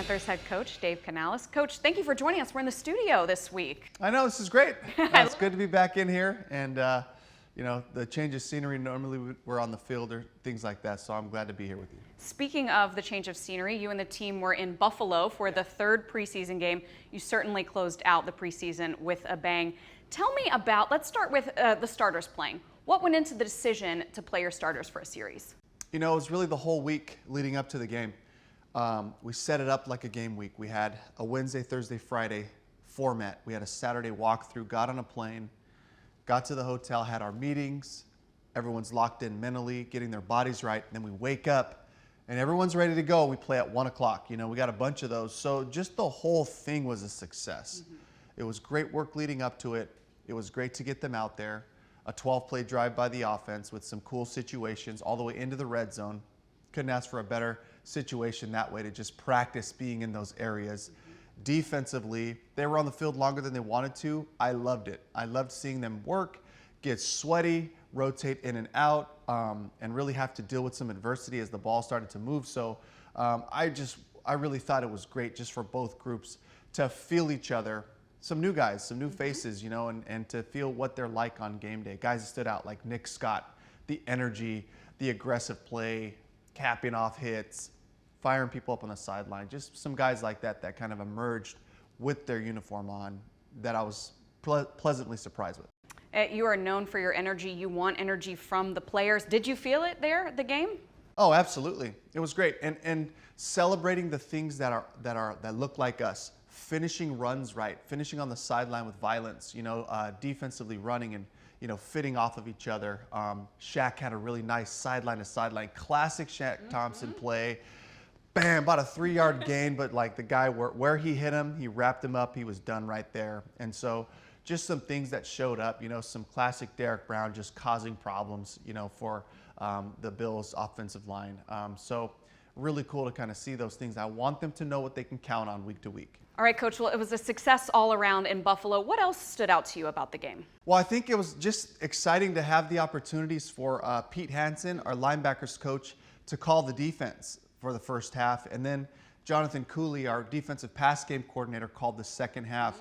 Panthers head coach Dave Canales. Coach, thank you for joining us. We're in the studio this week. I know, this is great. It's good to be back in here, and you know, the change of scenery, normally we're on the field or things like that, so I'm glad to be here with you. Speaking of the change of scenery, you and the team were in Buffalo for the third preseason game. You certainly closed out the preseason with a bang. Tell me about, let's start with the starters playing. What went into the decision to play your starters for a series? You know, it was really the whole week leading up to the game. We set it up like a game week. We had a Wednesday, Thursday, Friday format. We had a Saturday walkthrough, got on a plane, got to the hotel, had our meetings. Everyone's locked in mentally, getting their bodies right. And then we wake up and everyone's ready to go. We play at 1 o'clock. You know, we got a bunch of those. So just the whole thing was a success. It was great work leading up to it. It was great to get them out there. A 12-play drive by the offense with some cool situations all the way into the red zone. Couldn't ask for a better situation that way to just practice being in those areas. Defensively, they were on the field longer than they wanted to. I loved it. I loved seeing them work, get sweaty, rotate in and out, and really have to deal with some adversity as the ball started to move. So I really thought it was great just for both groups to feel each other. Some new guys, some new faces, you know, and to feel what they're like on game day. Guys that stood out like Nick Scott, the energy, the aggressive play, capping off hits, firing people up on the sideline. Just some guys like that that kind of emerged with their uniform on that I was pleasantly surprised with. You are known for your energy. You want energy from the players. Did you feel it there at the game? Oh, absolutely. It was great. And celebrating the things that look like us. Finishing runs right, finishing on the sideline with violence, you know, defensively running and, you know, fitting off of each other. Shaq had a really nice sideline to sideline, classic Shaq Thompson play. Bam, about a 3-yard gain, but like the guy where he hit him, he wrapped him up, he was done right there. And so just some things that showed up, you know, some classic Derek Brown just causing problems, you know, for the Bills offensive line. So really cool to kind of see those things. I want them to know what they can count on week to week. All right, Coach, well, it was a success all around in Buffalo. What else stood out to you about the game? Well, I think it was just exciting to have the opportunities for Pete Hansen, our linebackers coach, to call the defense for the first half. And then Jonathan Cooley, our defensive pass game coordinator, called the second half.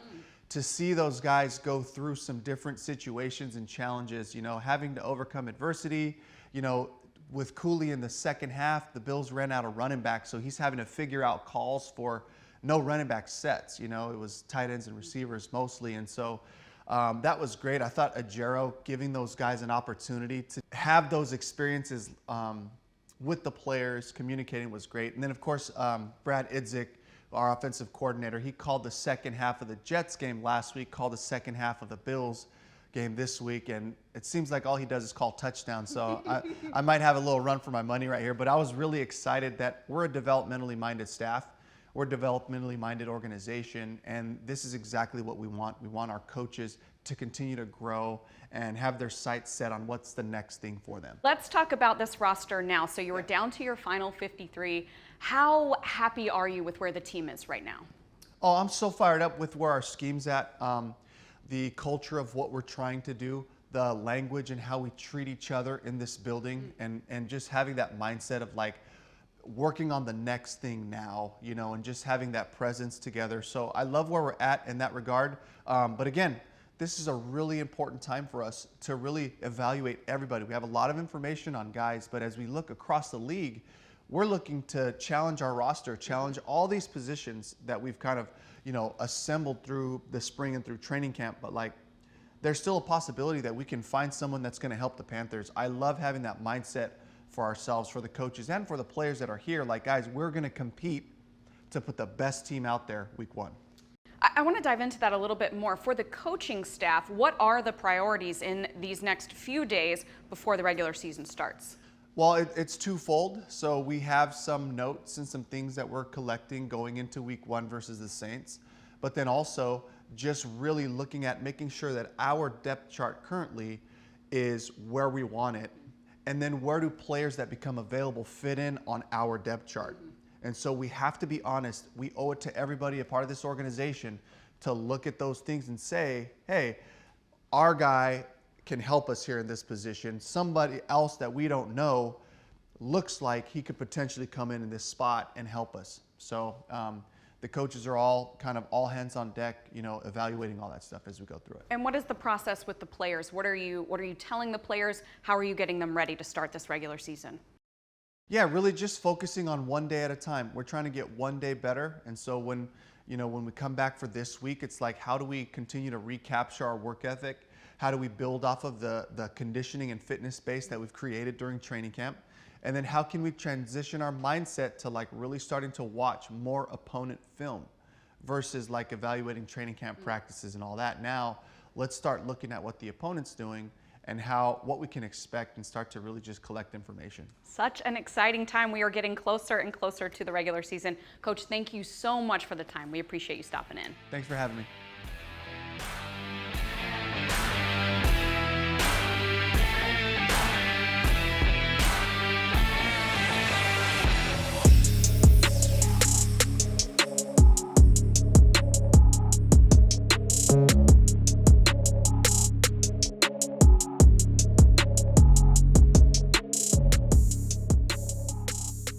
To see those guys go through some different situations and challenges, you know, having to overcome adversity, you know, with Cooley in the second half, the Bills ran out of running back, so he's having to figure out calls for no running back sets. You know, it was tight ends and receivers mostly, and so that was great. I thought Ajero giving those guys an opportunity to have those experiences with the players, communicating was great. And then, of course, Brad Idzik, our offensive coordinator, he called the second half of the Jets game last week, called the second half of the Bills game this week, and it seems like all he does is call touchdowns. So I might have a little run for my money right here, but I was really excited that we're a developmentally minded staff. We're a developmentally minded organization, and this is exactly what we want. We want our coaches to continue to grow and have their sights set on what's the next thing for them. Let's talk about this roster now. So you were down to your final 53. How happy are you with where the team is right now? Oh, I'm so fired up with where our scheme's at. The culture of what we're trying to do, the language and how we treat each other in this building, and just having that mindset of like working on the next thing now, you know, and just having that presence together. So I love where we're at in that regard. But again, this is a really important time for us to really evaluate everybody. We have a lot of information on guys, but as we look across the league, we're looking to challenge our roster, challenge all these positions that we've kind of, you know, assembled through the spring and through training camp. But like, there's still a possibility that we can find someone that's going to help the Panthers. I love having that mindset for ourselves, for the coaches, and for the players that are here. Like, guys, we're going to compete to put the best team out there week 1. I want to dive into that a little bit more. For the coaching staff, what are the priorities in these next few days before the regular season starts? Well, it's twofold. So we have some notes and some things that we're collecting going into week 1 versus the Saints. But then also just really looking at making sure that our depth chart currently is where we want it. And then where do players that become available fit in on our depth chart? And so we have to be honest. We owe it to everybody a part of this organization to look at those things and say, hey, our guy can help us here in this position. Somebody else that we don't know looks like he could potentially come in this spot and help us. So the coaches are all kind of all hands on deck, evaluating all that stuff as we go through it. And what is the process with the players? What are you telling the players? How are you getting them ready to start this regular season? Yeah, really just focusing on one day at a time. We're trying to get one day better. And so when we come back for this week, it's like, how do we continue to recapture our work ethic? How do we build off of the conditioning and fitness base that we've created during training camp? And then how can we transition our mindset to like really starting to watch more opponent film versus like evaluating training camp practices and all that. Now, let's start looking at what the opponent's doing and what we can expect and start to really just collect information. Such an exciting time. We are getting closer and closer to the regular season. Coach, thank you so much for the time. We appreciate you stopping in. Thanks for having me.